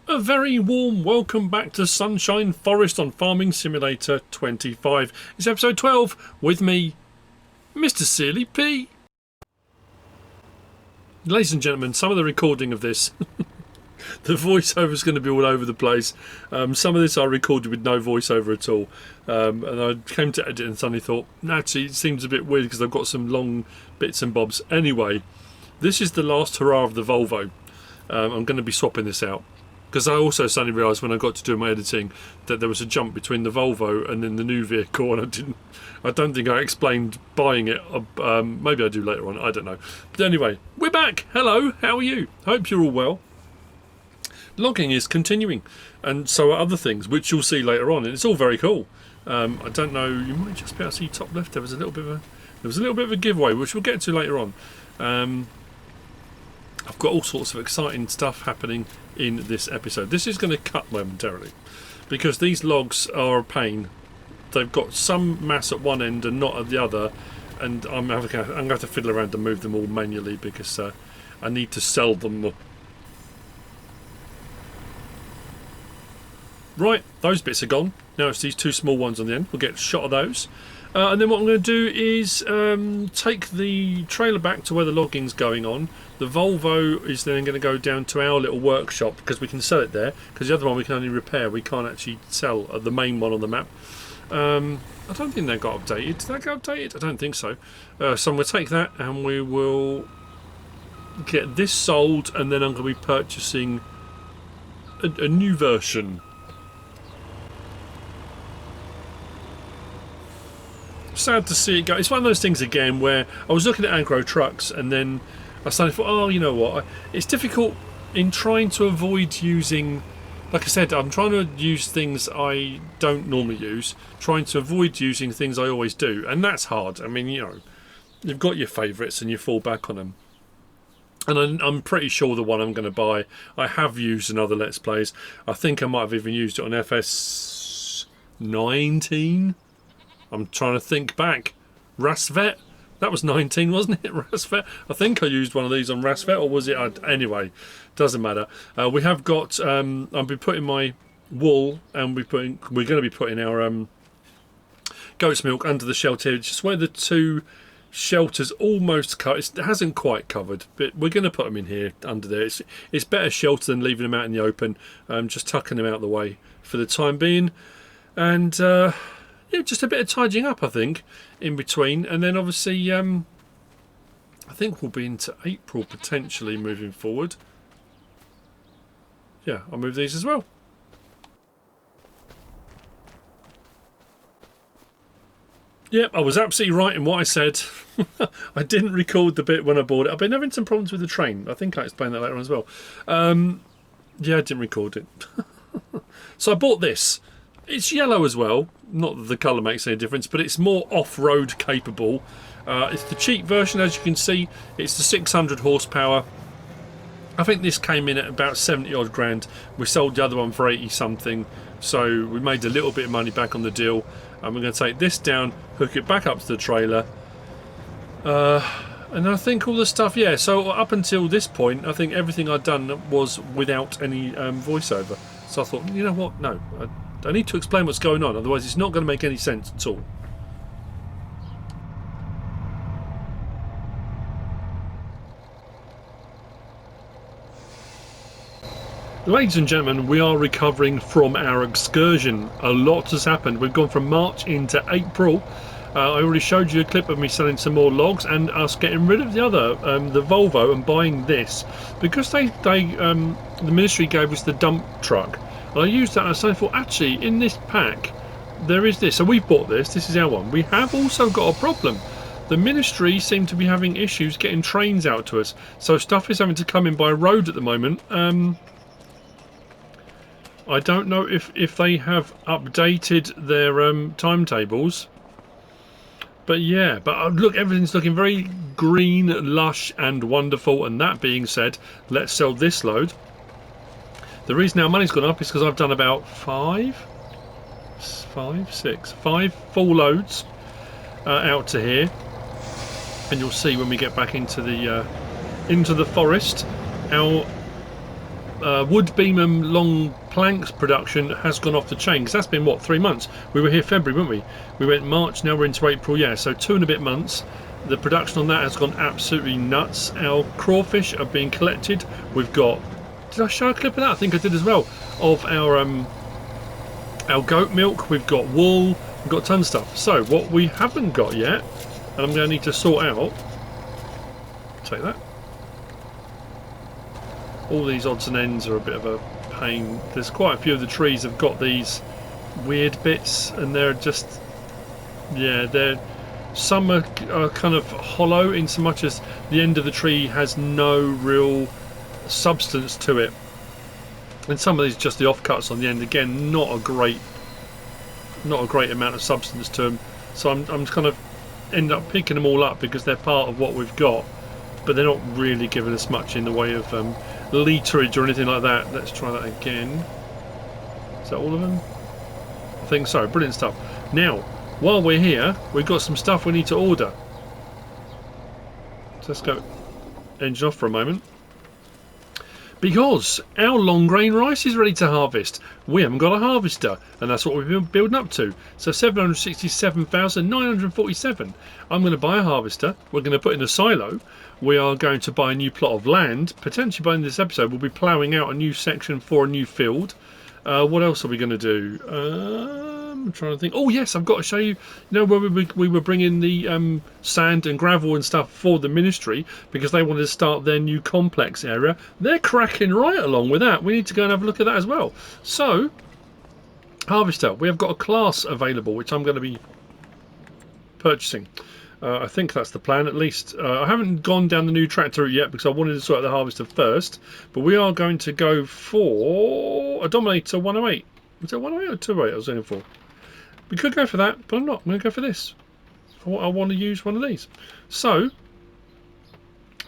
A very warm welcome back to Sunshine Forest on Farming Simulator 25. It's episode 12 with me, MrSealyp. Ladies and gentlemen, some of the recording of this, the voiceover is going to be all over the place. Some of this I recorded with no voiceover at all. And I came to edit and suddenly thought, actually, it seems a bit weird because I've got some long bits and bobs. Anyway, this is the last hurrah of the Volvo. I'm going to be swapping this out. Because I also suddenly realised when I got to do my editing that there was a jump between the Volvo and then the new vehicle, and I don't think I explained buying it. Maybe I do later on, I don't know. But anyway, we're back. Hello, how are you? Hope you're all well. Logging is continuing, and so are other things, which you'll see later on, and it's all very cool. I don't know, you might just be able to see top left. There was a little bit of a giveaway, which we'll get to later on. I've got all sorts of exciting stuff happening in this episode. This is going to cut momentarily because these logs are a pain. They've got some mass at one end and not at the other, and I'm going to have to fiddle around and move them all manually because I need to sell them. Right, those bits are gone. Now it's these two small ones on the end. We'll get a shot of those. And then what I'm going to do is take the trailer back to where the logging's going on. The Volvo is then going to go down to our little workshop because we can sell it there. Because the other one we can only repair. We can't actually sell the main one on the map. I don't think that got updated. Did that get updated? I don't think so. So I'm going to take that and we will get this sold. And then I'm going to be purchasing a new version. Sad to see it go. It's one of those things again where I was looking at agro trucks and then I suddenly thought, oh, you know what? It's difficult in trying to avoid using, like I said, I'm trying to use things I don't normally use, trying to avoid using things I always do, and that's hard. I mean, you know, you've got your favourites and you fall back on them. And I'm pretty sure the one I'm going to buy, I have used in other Let's Plays. I think I might have even used it on FS19. I'm trying to think back. Rasvet? That was 19, wasn't it? Rasvet? I think I used one of these on Rasvet, or was it? Anyway, doesn't matter. We have got. I'll be putting my wool, and we're going to be putting our goat's milk under the shelter, just where the two shelters almost cut. It hasn't quite covered, but we're going to put them in here under there. It's better shelter than leaving them out in the open. Just tucking them out of the way for the time being, and. Yeah, just a bit of tidying up, I think, in between. And then obviously, I think we'll be into April potentially moving forward. Yeah, I'll move these as well. Yep, I was absolutely right in what I said. I didn't record the bit when I bought it. I've been having some problems with the train. I think I explained that later on as well. Yeah, I didn't record it. So I bought this. It's yellow as well. Not that the colour makes any difference, but it's more off-road capable. It's the cheap version, as you can see. It's the 600 horsepower. I think this came in at about 70 odd grand. We sold the other one for 80 something, so we made a little bit of money back on the deal. And we're going to take this down, hook it back up to the trailer. And I think all the stuff, yeah, so up until this point, I think everything I'd done was without any voiceover. So I thought, you know what, no, I need to explain what's going on, otherwise it's not going to make any sense at all. Ladies and gentlemen, we are recovering from our excursion. A lot has happened. We've gone from March into April. I already showed you a clip of me selling some more logs and us getting rid of the other, the Volvo, and buying this. Because the ministry gave us the dump truck. I used that and I suddenly thought, actually, in this pack, there is this. So we've bought this. This is our one. We have also got a problem. The ministry seem to be having issues getting trains out to us. So stuff is having to come in by road at the moment. I don't know if they have updated their timetables. But yeah, but look, everything's looking very green, lush and wonderful. And that being said, let's sell this load. The reason our money's gone up is because I've done about five full loads out to here, and you'll see when we get back into the forest, our wood beam and long planks production has gone off the chain, because that's been what, 3 months. We were here February, weren't we? We went March, now we're into April. Yeah, so 2 and a bit months. The production on that has gone absolutely nuts. Our crawfish are being collected. We've got, did I show a clip of that? I think I did as well, of our goat milk. We've got wool, we've got tons of stuff. So what we haven't got yet, and I'm going to need to sort out, take that, all these odds and ends are a bit of a pain. There's quite a few of the trees have got these weird bits, and they're just, yeah, they're, some are kind of hollow in so much as the end of the tree has no real substance to it, and some of these just the offcuts on the end, again not a great amount of substance to them. So I'm kind of end up picking them all up because they're part of what we've got, but they're not really giving us much in the way of literage or anything like that. Let's try that again. Is that all of them? I think so. Brilliant stuff. Now, while we're here, we've got some stuff we need to order. So let's go engine off for a moment. Because our long grain rice is ready to harvest. We haven't got a harvester, and that's what we've been building up to. So 767,947. I'm going to buy a harvester. We're going to put in a silo. We are going to buy a new plot of land. Potentially by the end of this episode, we'll be ploughing out a new section for a new field. What else are we going to do? I'm trying to think. Oh yes, I've got to show you. You know where we were bringing the sand and gravel and stuff for the ministry because they wanted to start their new complex area. They're cracking right along with that. We need to go and have a look at that as well. So, harvester. We have got a class available which I'm going to be purchasing. I think that's the plan, at least. I haven't gone down the new tractor route yet because I wanted to sort out the harvester first. But we are going to go for a Dominator 108. Was it 108 or 208 I was aiming for? We could go for that, but I'm not. I'm going to go for this. For what I want to use one of these. So,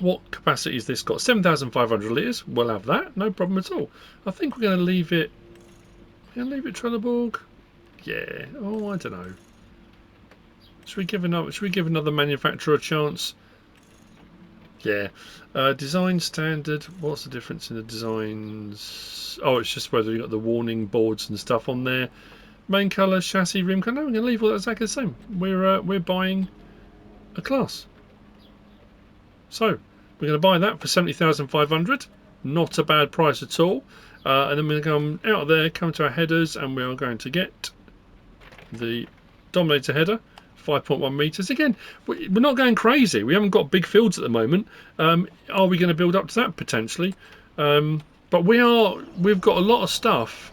what capacity is this got? 7,500 litres. We'll have that. No problem at all. I think we're going to leave it... We're going to leave it Trelleborg? Yeah. Oh, I don't know. Should we give another manufacturer a chance? Yeah. Design standard. What's the difference in the designs? Oh, it's just whether you've got the warning boards and stuff on there. Main colour, chassis, rim colour. No, we're going to leave all that exactly the same. We're buying a class. So we're going to buy that for 70,500. Not a bad price at all. And then we're going to come out of there, come to our headers, and we are going to get the Dominator header. 5.1 metres. Again, we're not going crazy. We haven't got big fields at the moment. Are we going to build up to that potentially? But we've got a lot of stuff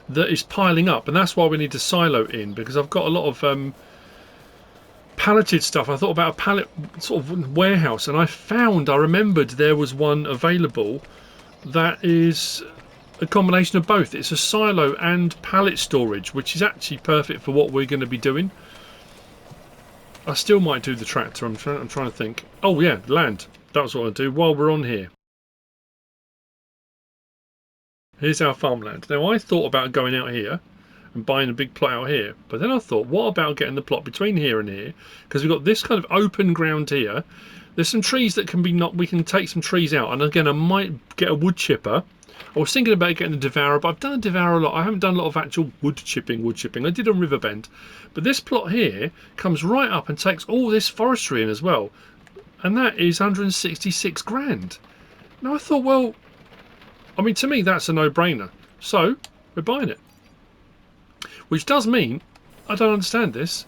that is piling up, and that's why we need to silo in, because I've got a lot of palleted stuff. I thought about a pallet sort of warehouse, and I remembered there was one available that is a combination of both. It's a silo and pallet storage, which is actually perfect for what we're going to be doing. I still might do the tractor. I'm trying to think. Oh yeah, land. That's what I'll do while we're on here. Here's our farmland. Now I thought about going out here and buying a big plot out here, but then I thought, what about getting the plot between here and here? Because we've got this kind of open ground here. There's some trees that can be we can take some trees out, and again I might get a wood chipper. I was thinking about getting the devourer, but I've done a devourer a lot. I haven't done a lot of actual wood chipping. I did on Riverbend. But this plot here comes right up and takes all this forestry in as well. And that is 166 grand. Now I thought, well, I mean, to me that's a no-brainer. So, we're buying it. Which does mean, I don't understand this,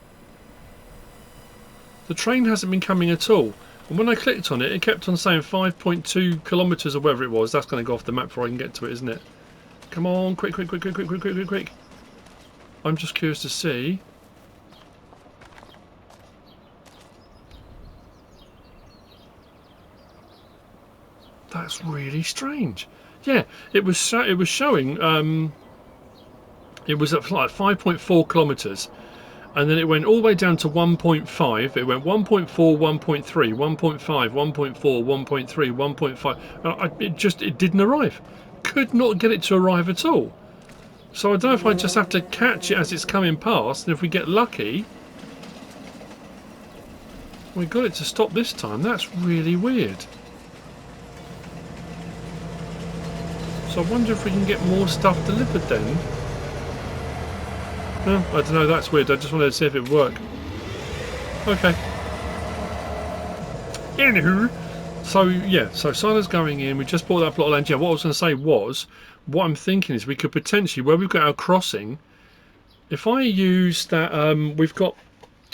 the train hasn't been coming at all. And when I clicked on it, it kept on saying 5.2 kilometres or whatever it was. That's going to go off the map before I can get to it, isn't it? Come on, quick. I'm just curious to see. That's really strange. Yeah, it was showing. It was at like 5.4 kilometres. And then it went all the way down to 1.5. It went 1.4, 1.3, 1.5, 1.4, 1.3, 1.5. It didn't arrive. Could not get it to arrive at all. So I don't know if I just have to catch it as it's coming past, and if we get lucky, we got it to stop this time. That's really weird. So I wonder if we can get more stuff delivered then. No, I don't know, that's weird. I just wanted to see if it would work. Okay. Anywho, so yeah, so Sila's going in. We just bought that plot of land. Yeah, what I was going to say was, what I'm thinking is we could potentially, where we've got our crossing, if I use that, we've got,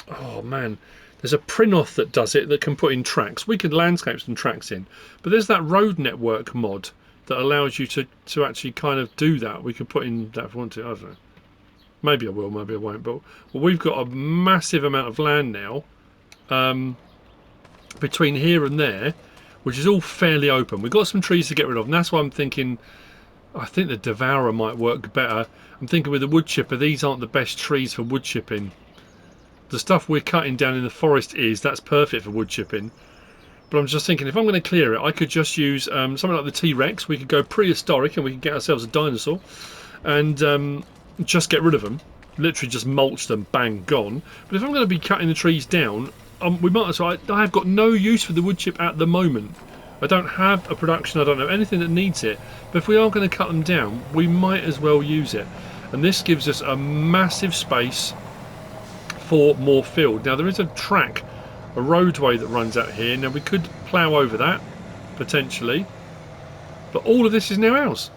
oh man, there's a Prinoth that does it that can put in tracks. We could landscape some tracks in, but there's that road network mod that allows you to actually kind of do that. We could put in that if we want to. I don't know. Maybe I will, maybe I won't. But well, we've got a massive amount of land now between here and there, which is all fairly open. We've got some trees to get rid of, and that's why I'm thinking, I think the Devourer might work better. I'm thinking with the wood chipper, these aren't the best trees for wood chipping. The stuff we're cutting down in the forest that's perfect for wood chipping. But I'm just thinking, if I'm going to clear it, I could just use something like the T-Rex. We could go prehistoric and we could get ourselves a dinosaur and just get rid of them. Literally just mulch them, bang, gone. But if I'm going to be cutting the trees down, we might as well. I have got no use for the wood chip at the moment. I don't have a production, I don't have anything that needs it. But if we are going to cut them down, we might as well use it. And this gives us a massive space for more field. Now there is a track, a roadway that runs out here. Now we could plough over that, potentially. But all of this is now ours.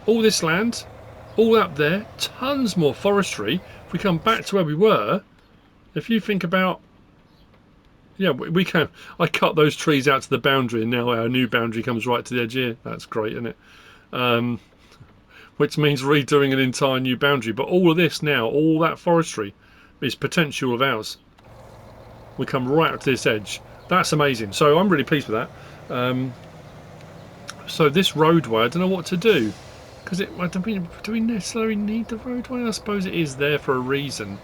All this land, all up there, tons more forestry. If we come back to where we were, if you think about, yeah, we can. I cut those trees out to the boundary, and now our new boundary comes right to the edge here. That's great, isn't it? Which means redoing an entire new boundary. But all of this now, all that forestry, is potential of ours. We come right up to this edge. That's amazing. So I'm really pleased with that. So this roadway, I don't know what to do, because do we necessarily need the roadway? I suppose it is there for a reason.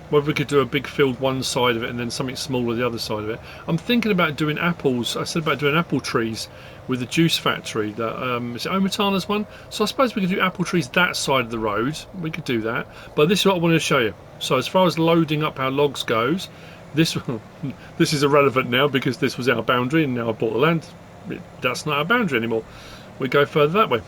Whether we could do a big field one side of it and then something smaller the other side of it. I'm thinking about doing apples. I said about doing apple trees with the juice factory. That is it OmaTana's one? So I suppose we could do apple trees that side of the road. We could do that. But this is what I wanted to show you. So as far as loading up our logs goes, this is irrelevant now because this was our boundary and now I bought the land. That's not our boundary anymore. We go further that way.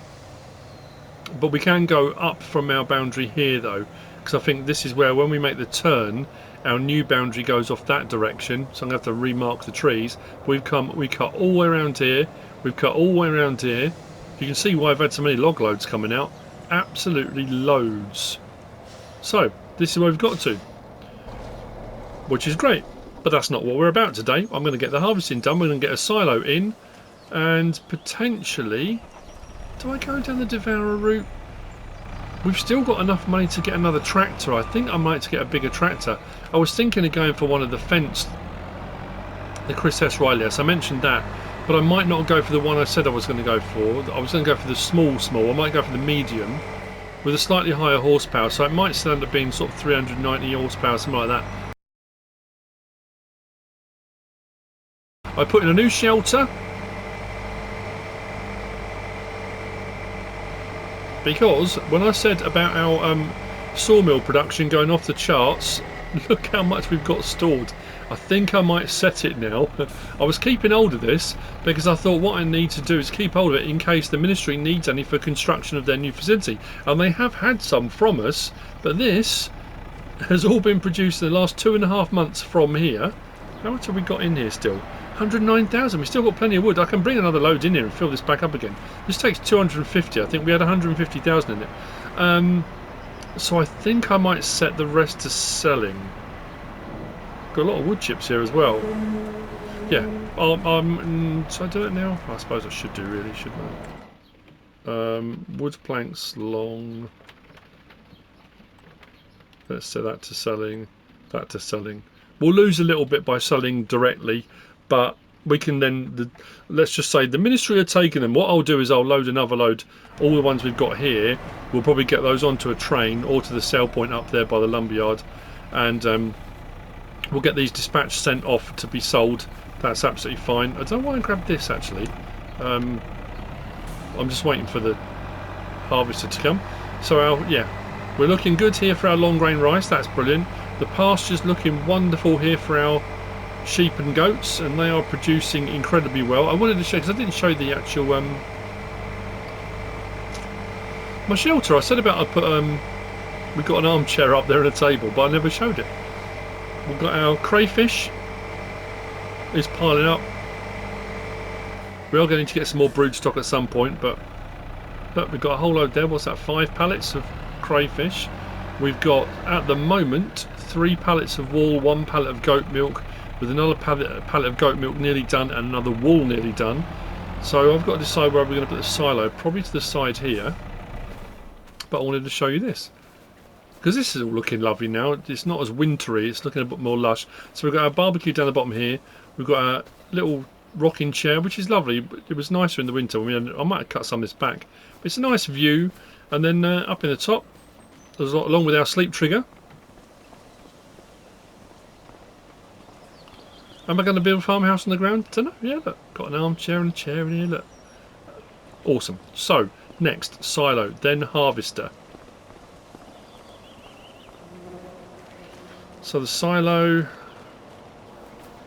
But we can go up from our boundary here though, because I think this is where when we make the turn, our new boundary goes off that direction. So I'm going to have to remark the trees. We cut all the way around here. We've cut all the way around here. You can see why I've had so many log loads coming out. Absolutely loads. So this is where we've got to, which is great. But that's not what we're about today. I'm going to get the harvesting done. We're going to get a silo in, and potentially, do I go down the Devourer route? We've still got enough money to get another tractor. I think I might get a bigger tractor. I was thinking of going for one of the fenced, the Chris S. Riley. I mentioned that, but I might not go for the one I said I was going to go for. I was going to go for the small. I might go for the medium with a slightly higher horsepower. So it might still end up being sort of 390 horsepower, something like that. I put in a new shelter. Because when I said about our sawmill production going off the charts, look how much we've got stored. I think I might set it now. I was keeping hold of this because I thought what I need to do is keep hold of it in case the ministry needs any for construction of their new facility. And they have had some from us, but this has all been produced in the last 2.5 months from here. How much have we got in here still? 109,000. We've still got plenty of wood. I can bring another load in here and fill this back up again. This takes 250. I think we had 150,000 in it. So I think I might set the rest to selling. Got a lot of wood chips here as well. Yeah. Should I do it now? I suppose I should do, really, shouldn't I? Wood planks long. Let's set that to selling. That to selling. We'll lose a little bit by selling directly, but we can then, let's just say the ministry are taking them. What I'll do is I'll load another load. All the ones we've got here, we'll probably get those onto a train or to the sale point up there by the lumberyard, and we'll get these dispatched, sent off to be sold. That's absolutely fine. I don't know why I grabbed this actually. I'm just waiting for the harvester to come. So yeah, we're looking good here for our long grain rice. That's brilliant. The pasture's looking wonderful here for our sheep and goats, and they are producing incredibly well. I wanted to show, because I didn't show the actual My shelter, I said about I put we've got an armchair up there and a table, but I never showed it. We've got our crayfish is piling up. We are going to get some more brood stock at some point, but look, we've got a whole load there. What's that? 5 pallets of crayfish. We've got at the moment 3 pallets of wool, 1 pallet of goat milk, with another pallet of goat milk nearly done and another wool nearly done. So I've got to decide where we're going to put the silo. Probably to the side here. But I wanted to show you this, because this is all looking lovely now. It's not as wintry, it's looking a bit more lush. So we've got our barbecue down the bottom here. We've got our little rocking chair, which is lovely. It was nicer in the winter. I mean, I might have cut some of this back, but it's a nice view. And then up in the top, there's along with our sleep trigger. Am I going to build a farmhouse on the ground? Don't know. Yeah, look, got an armchair and a chair in here. Look, awesome. So next, silo, then harvester. So the silo,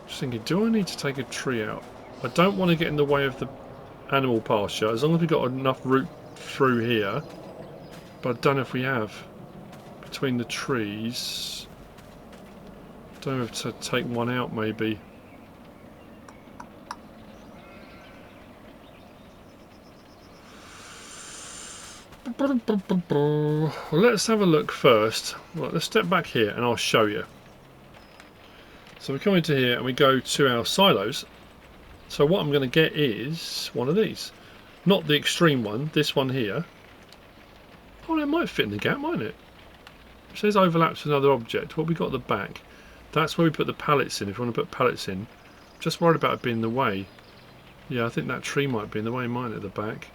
just thinking, do I need to take a tree out? I don't want to get in the way of the animal pasture, as long as we've got enough root through here. But I don't know if we have. Between the trees, don't have to take one out maybe. Let's have a look first. Right, let's step back here and I'll show you. So we come into here and we go to our silos. So what I'm going to get is one of these. Not the extreme one, this one here. Oh, that might fit in the gap, mightn't it? It says overlaps with another object. What we got at the back? That's where we put the pallets in, if you want to put pallets in. Just worried about it being in the way. Yeah, I think that tree might be in the way, mine at the back.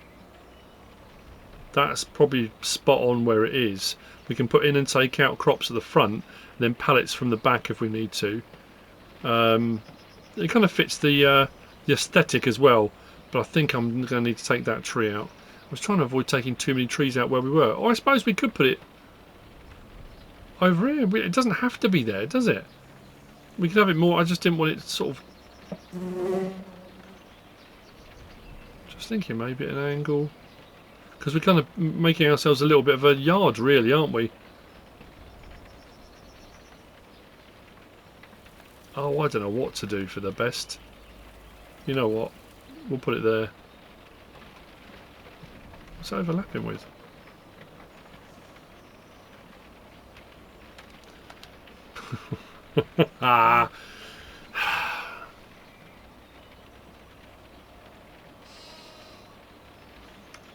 That's probably spot on where it is. We can put in and take out crops at the front, and then pallets from the back if we need to. It kind of fits the aesthetic as well, but I think I'm going to need to take that tree out. I was trying to avoid taking too many trees out where we were. Or I suppose we could put it over here. It doesn't have to be there, does it? We could have it more. I just didn't want it sort of... Just thinking maybe at an angle... Because we're kind of making ourselves a little bit of a yard, really, aren't we? Oh, I don't know what to do for the best. You know what? We'll put it there. What's it overlapping with? Ah.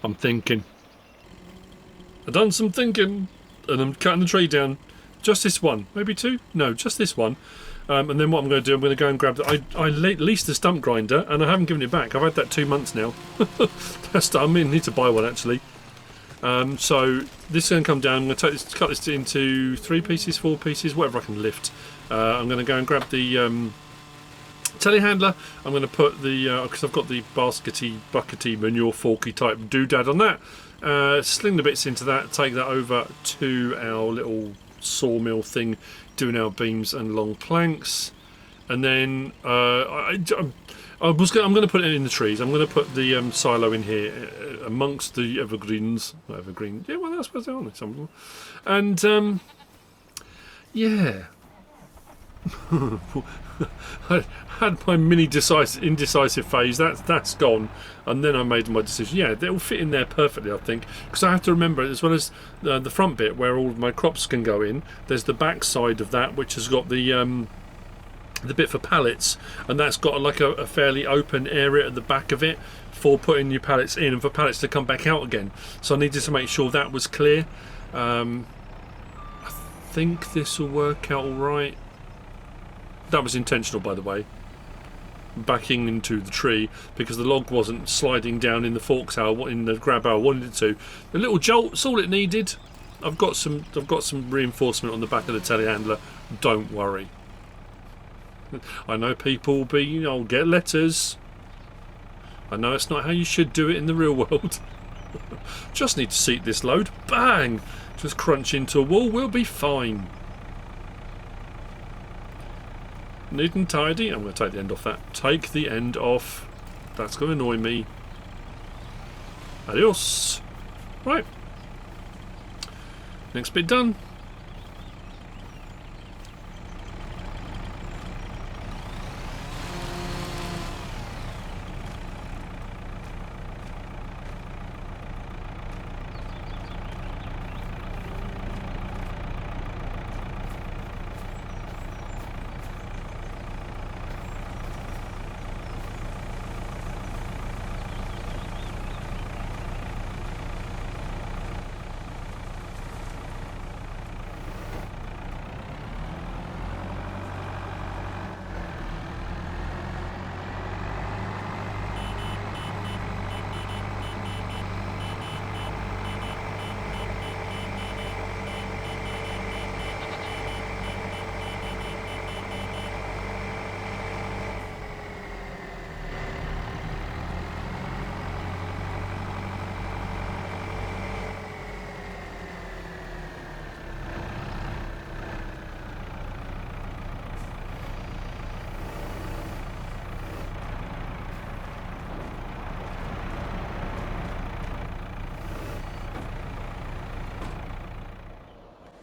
I'm thinking. I've done some thinking, and I'm cutting the tree down. Just this one, maybe 2? No, just this one. And then what I'm going to do, I'm going to go and grab the... I leased the stump grinder, and I haven't given it back. I've had that 2 months now. I need to buy one actually. So this is going to come down. I'm going to cut this into 3 pieces, 4 pieces, whatever I can lift. I'm going to go and grab the telehandler. I'm going to put the because I've got the baskety, buckety, manure forky type doodad on that. Sling the bits into that. Take that over to our little sawmill thing, doing our beams and long planks, and then I'm going to put it in the trees. I'm going to put the silo in here amongst the evergreens. Not evergreen. Yeah, well, that's what they're on. Some and yeah. I had my mini indecisive phase. That's gone, and then I made my decision. Yeah, they'll fit in there perfectly, I think, because I have to remember, as well as the front bit where all of my crops can go in, there's the back side of that which has got the bit for pallets, and that's got like a fairly open area at the back of it for putting your pallets in and for pallets to come back out again. So I needed to make sure that was clear. I think this will work out all right. That was intentional, by the way, backing into the tree, because the log wasn't sliding down in the forks how in the grab how I wanted it to. A little jolt's all it needed. I've got some reinforcement on the back of the telehandler. Don't worry. I know people will be, you know, get letters. I know it's not how you should do it in the real world. Just need to seat this load. Bang! Just crunch into a wall. We'll be fine. Neat and tidy. I'm going to take the end off that. Take the end off. That's going to annoy me. Adios. Right. Next bit done.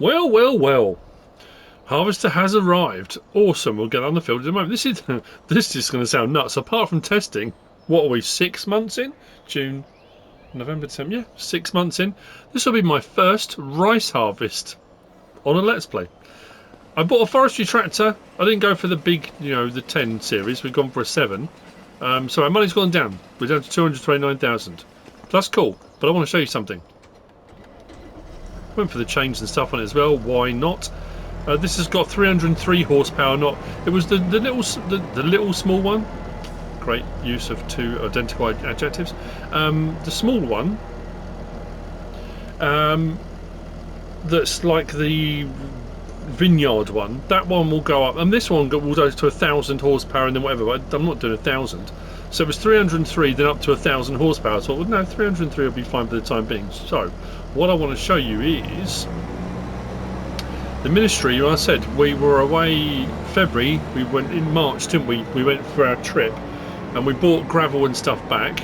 Well, well, well. Harvester has arrived. Awesome. We'll get on the field in a moment. This is going to sound nuts. Apart from testing, what are we, 6 months in? June, November, December. Yeah, 6 months in. This will be my first rice harvest on a Let's Play. I bought a forestry tractor. I didn't go for the big, the 10 series. We've gone for a 7. So our money's gone down. We're down to 229,000. That's cool. But I want to show you something. Went for the chains and stuff on it as well. Why not? This has got 303 horsepower. Not. It was the little small one. Great use of 2 identical adjectives. The small one. That's like the vineyard one. That one will go up, and this one will go to 1,000 horsepower, and then whatever. But I'm not doing 1,000. So it was 303, then up to 1,000 horsepower. So I thought, well, no, 303 will be fine for the time being. So what I want to show you is the ministry. I said we were away February. We went in March, didn't we? We went for our trip, and we bought gravel and stuff back.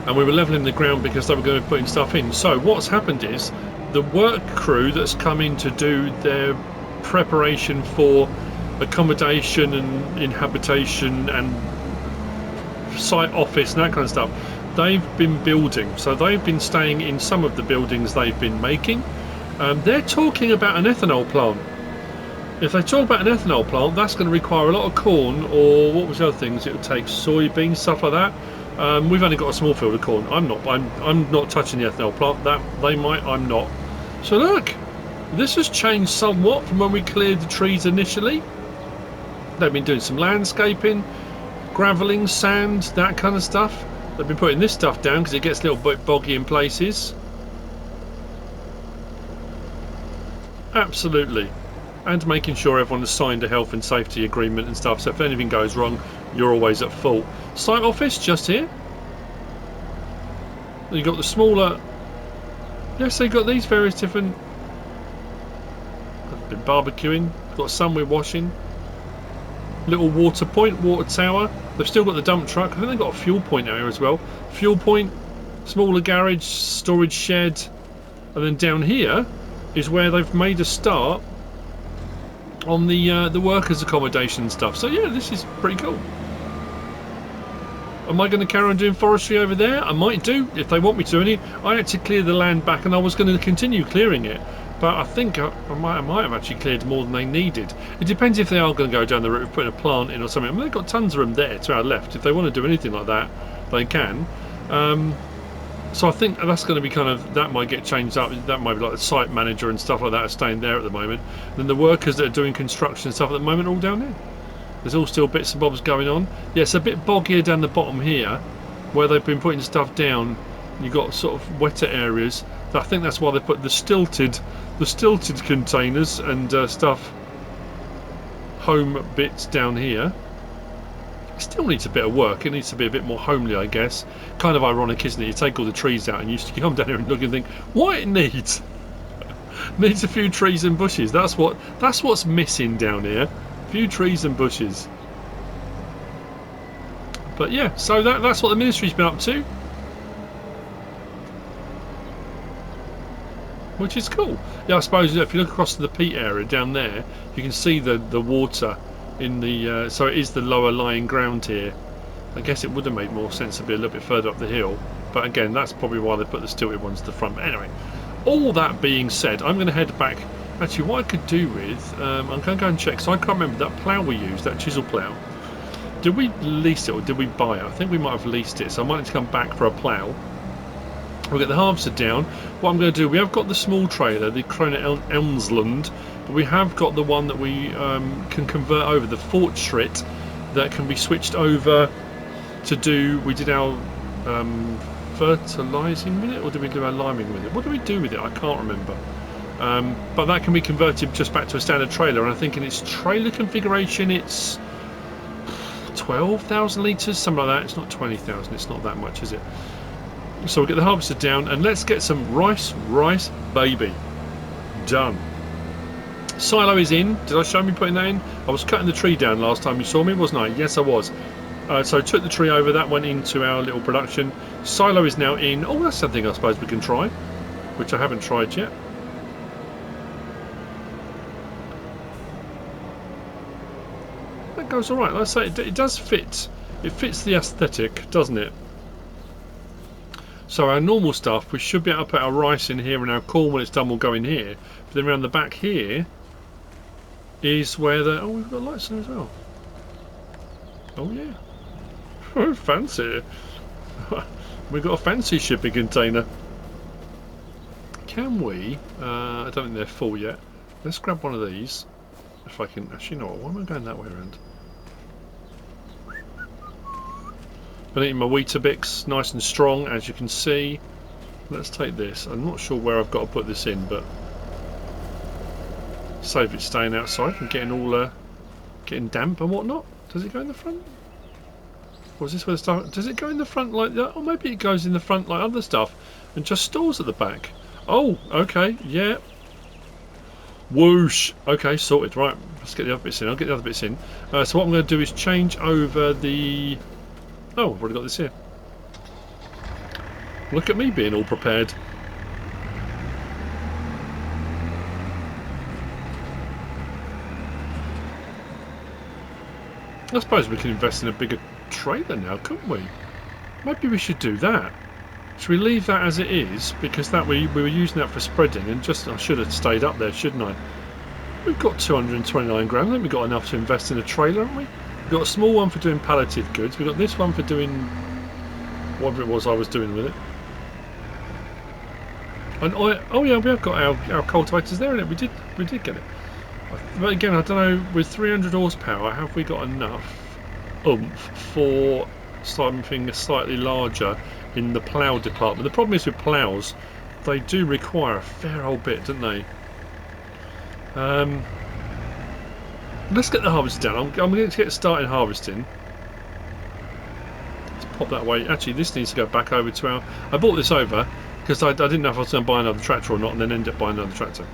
And we were levelling the ground because they were going to be putting stuff in. So what's happened is the work crew that's come in to do their preparation for accommodation and inhabitation and site office and that kind of stuff, they've been building. So they've been staying in some of the buildings they've been making. They're talking about an ethanol plant. If they talk about an ethanol plant, that's going to require a lot of corn, or what was the other things? It would take soybeans, stuff like that. We've only got a small field of corn. I'm not touching the ethanol plant. That they might. I'm not. So look, this has changed somewhat from when we cleared the trees initially. They've been doing some landscaping, gravelling, sand, that kind of stuff. They've been putting this stuff down because it gets a little bit boggy in places. Absolutely. And making sure everyone has signed a health and safety agreement and stuff, so if anything goes wrong, you're always at fault. Site office just here. You've got the smaller. Yes, they've got these various different. They've been barbecuing. Got some we're washing. Little water point, water tower. They've still got the dump truck. I think they've got a fuel point area as well. Fuel point, smaller garage, storage shed, and then down here is where they've made a start on the workers' accommodation and stuff. So yeah, this is pretty cool. Am I going to carry on doing forestry over there? I might do if they want me to. I had to clear the land back, and I was going to continue clearing it. But I think I might have actually cleared more than they needed. It depends if they are going to go down the route of putting a plant in or something. I mean, they've got tons of room there to our left. If they want to do anything like that, they can. So I think that's going to be kind of, that might get changed up. That might be like the site manager and stuff like that are staying there at the moment. Then the workers that are doing construction and stuff at the moment are all down there. There's all still bits and bobs going on. Yeah, it's a bit boggier down the bottom here, where they've been putting stuff down. You've got sort of wetter areas. I think that's why they put the stilted containers and stuff, home bits down here. It still needs a bit of work. It needs to be a bit more homely, I guess. Kind of ironic, isn't it? You take all the trees out and you come down here and look and think, what it needs? Needs a few trees and bushes. That's what's missing down here. A few trees and bushes. But yeah, so that's what the ministry's been up to, which is cool. Yeah, I suppose if you look across to the peat area down there, you can see the water in the so it is the lower lying ground here. I guess it would have made more sense to be a little bit further up the hill, but again, that's probably why they put the stilted ones to the front. But anyway, all that being said, I'm going to head back. Actually, what I could do with I'm going to go and check. So I can't remember that plough we used, that chisel plough. Did we lease it or did we buy it? I think we might have leased it, so I might need to come back for a plough. We'll get the harvester down. What I'm going to do, we have got the small trailer, the Krona Elmsland, but we have got the one that we can convert over, the Forestry, that can be switched over to do. We did our fertilising with it, or did we do our liming with it? What do we do with it? I can't remember. But that can be converted just back to a standard trailer, and I think in its trailer configuration it's 12,000 litres, something like that. It's not 20,000, it's not that much, is it? So we'll get the harvester down and let's get some rice baby done. Silo is in. Did I show me putting that in? I was cutting the tree down last time you saw me, wasn't I? Yes, I was. So I took the tree over, that went into our little production. Silo is now in. Oh, that's something I suppose we can try, which I haven't tried yet. That goes alright. Like I say, it does fit. It fits the aesthetic, doesn't it? So our normal stuff, we should be able to put our rice in here and our corn when it's done will go in here. But then around the back here is where the... Oh, we've got lights in as well. Oh yeah. Oh, fancy. We've got a fancy shipping container. Can we... I don't think they're full yet. Let's grab one of these. If I can... Actually, you know what? Why am I going that way around? Been eating my Weetabix, nice and strong, as you can see. Let's take this. I'm not sure where I've got to put this in, but save it staying outside and getting all getting damp and whatnot. Does it go in the front? Or is this where the stuff? Does it go in the front like that? Or maybe it goes in the front like other stuff and just stores at the back. Oh, okay, yeah. Whoosh. Okay, sorted. Right, let's get the other bits in. I'll get the other bits in. So what I'm going to do is change over the... Oh, I've already got this here. Look at me being all prepared. I suppose we can invest in a bigger trailer now, couldn't we? Maybe we should do that. Should we leave that as it is? Because that we were using that for spreading, and just I should have stayed up there, shouldn't I? We've got 229 grand. I think we've got enough to invest in a trailer, haven't we? We've got a small one for doing palleted goods. We've got this one for doing whatever it was I was doing with it. And oh yeah, we have got our cultivators there, innit? We did get it. But again, I don't know. With 300 horsepower, have we got enough oomph for something slightly larger in the plough department? The problem is with ploughs, they do require a fair old bit, don't they? Let's get the harvester down. I'm going to get started harvesting. Let's pop that away. Actually, this needs to go back over to our... I bought this over because I didn't know if I was going to buy another tractor or not, and then end up buying another tractor.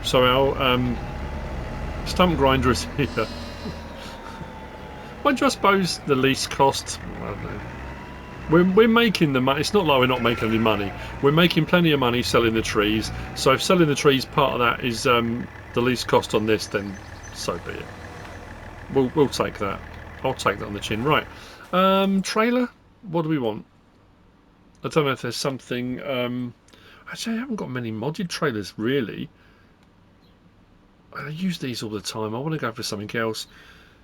So our stump grinder is here. Mind you, I suppose the lease cost... I don't know. We're making the money. It's not like we're not making any money. We're making plenty of money selling the trees. So if selling the trees, part of that is the lease cost on this, then so be it. We'll take that. I'll take that on the chin. Right. Trailer. What do we want? I don't know if there's something. Actually, I haven't got many modded trailers really. I use these all the time. I want to go for something else.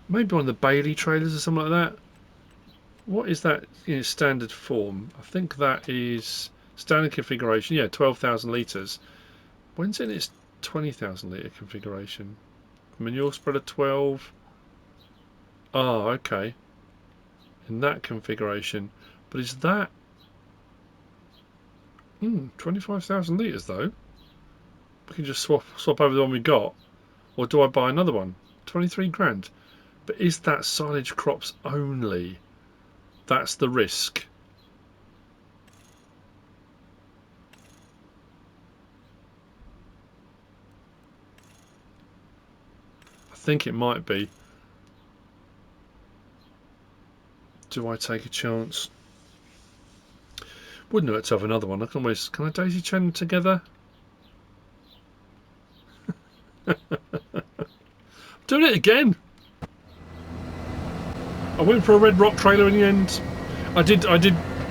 Maybe one of the Bale trailers or something like that. What is that in its standard form? I think that is standard configuration. Yeah, 12,000 litres. When's it in its 20,000 litre configuration? Manure spreader 12. Oh, okay. In that configuration. But is that... 25,000 litres though. We can just swap over the one we got. Or do I buy another one? 23 grand. But is that silage crops only? That's the risk. I think it might be. do I take a chance? Wouldn't hurt to have another one. Can I daisy chain them together? Doing it again. I went for a red rock trailer in the end.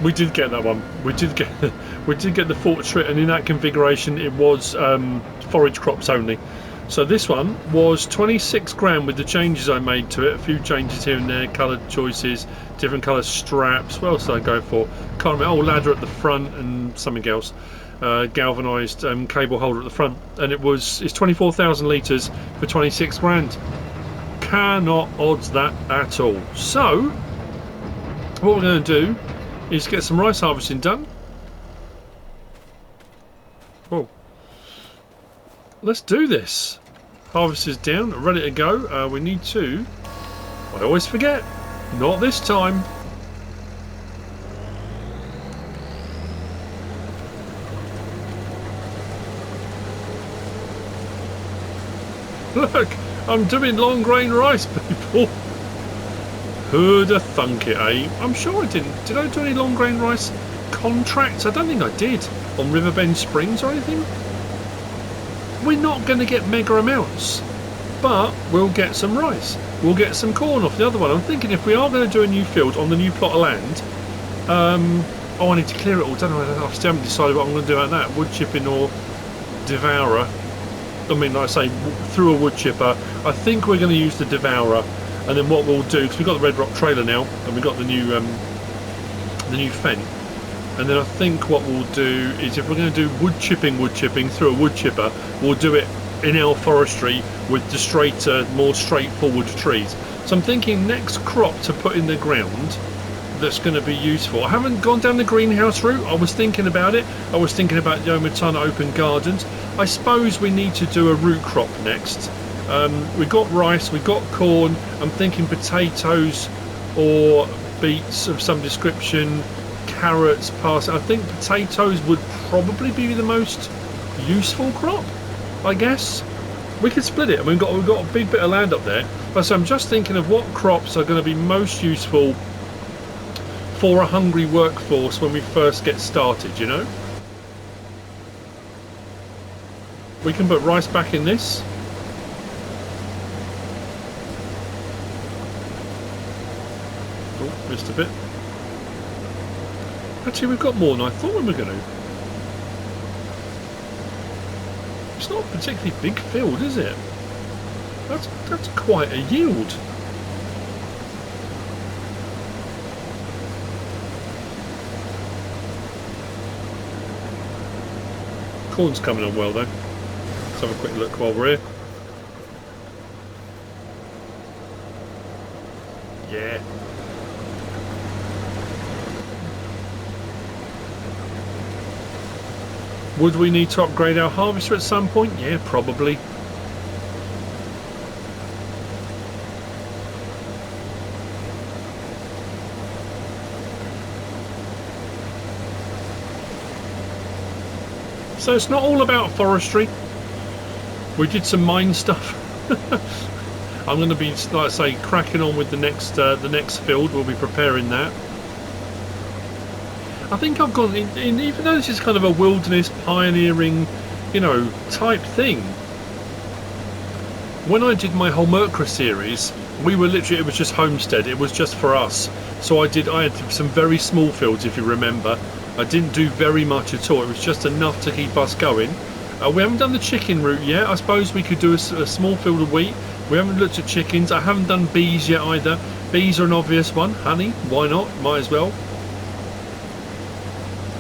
We did get that one. We did get the Forestry, and in that configuration it was forage crops only. So this one was 26 grand with the changes I made to it. A few changes here and there, colour choices, different colour straps. What else did I go for? Can't remember. Oh, ladder at the front and something else. Galvanised cable holder at the front, and it's 24,000 litres for 26 grand. Cannot odds that at all. So what we're going to do is get some rice harvesting done. Whoa. Let's do this. Harvest is down, ready to go. We need to, I always forget, not this time. Look, I'm doing long grain rice, people. Who'd have thunk it, eh? I'm sure I didn't. Did I do any long grain rice contracts? I don't think I did. On Riverbend Springs or anything? We're not going to get mega amounts, but we'll get some rice. We'll get some corn off the other one. I'm thinking if we are going to do a new field on the new plot of land, oh, I need to clear it all, don't I? I still haven't decided what I'm going to do about that. Wood chipping or devourer. I mean, like I say, through a wood chipper. I think we're going to use the devourer, and then what we'll do, because we've got the red rock trailer now, and we've got the new fence. And then I think what we'll do is, if we're going to do wood chipping through a wood chipper, we'll do it in our forestry with the straighter, more straightforward trees. So I'm thinking next crop to put in the ground that's going to be useful. I haven't gone down the greenhouse route. I was thinking about it. I was thinking about the OmaTana open gardens. I suppose we need to do a root crop next. We've got rice, we've got corn. I'm thinking potatoes or beets of some description. Carrots, parsnips. I think potatoes would probably be the most useful crop, I guess. We could split it. I mean, we've got a big bit of land up there, but so I'm just thinking of what crops are going to be most useful for a hungry workforce when we first get started, you know. We can put rice back in this. Oh, missed a bit. Actually, we've got more than I thought we were going to. It's not a particularly big field, is it? That's quite a yield. Corn's coming on well, though. Let's have a quick look while we're here. Yeah. Would we need to upgrade our harvester at some point? Yeah, probably. So it's not all about forestry. We did some mine stuff. I'm going to be, like I say, cracking on with the next field. We'll be preparing that. I think I've gone in, even though this is kind of a wilderness pioneering, you know, type thing. When I did my whole Mercury series, we were literally, it was just homestead. It was just for us. So I had some very small fields, if you remember. I didn't do very much at all. It was just enough to keep us going. We haven't done the chicken route yet. I suppose we could do a small field of wheat. We haven't looked at chickens. I haven't done bees yet either. Bees are an obvious one. Honey, why not? Might as well.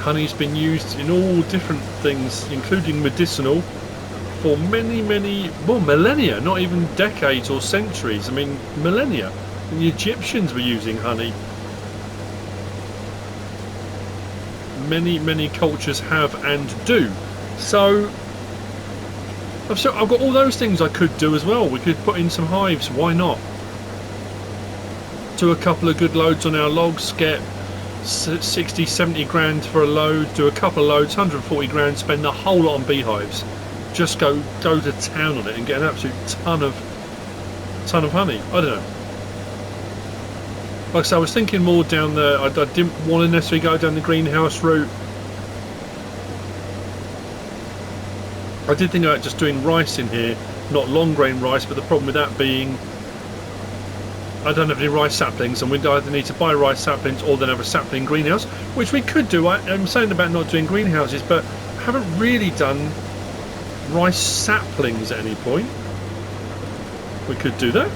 Honey's been used in all different things, including medicinal, for many, well, millennia, not even decades or centuries. I mean, millennia. And the Egyptians were using honey. Many cultures have and do. So I've got all those things I could do as well. We could put in some hives, why not? Do a couple of good loads on our logs, get 60, 70 grand for a load, do a couple of loads, 140 grand, spend a whole lot on beehives. Just go to town on it and get an absolute ton of honey. I don't know. Like I said, I was thinking more down the... I didn't want to necessarily go down the greenhouse route. I did think about just doing rice in here, not long grain rice, but the problem with that being I don't have any rice saplings, and we'd either need to buy rice saplings or then have a sapling greenhouse, which we could do. I'm saying about not doing greenhouses, but I haven't really done rice saplings at any point. We could do that.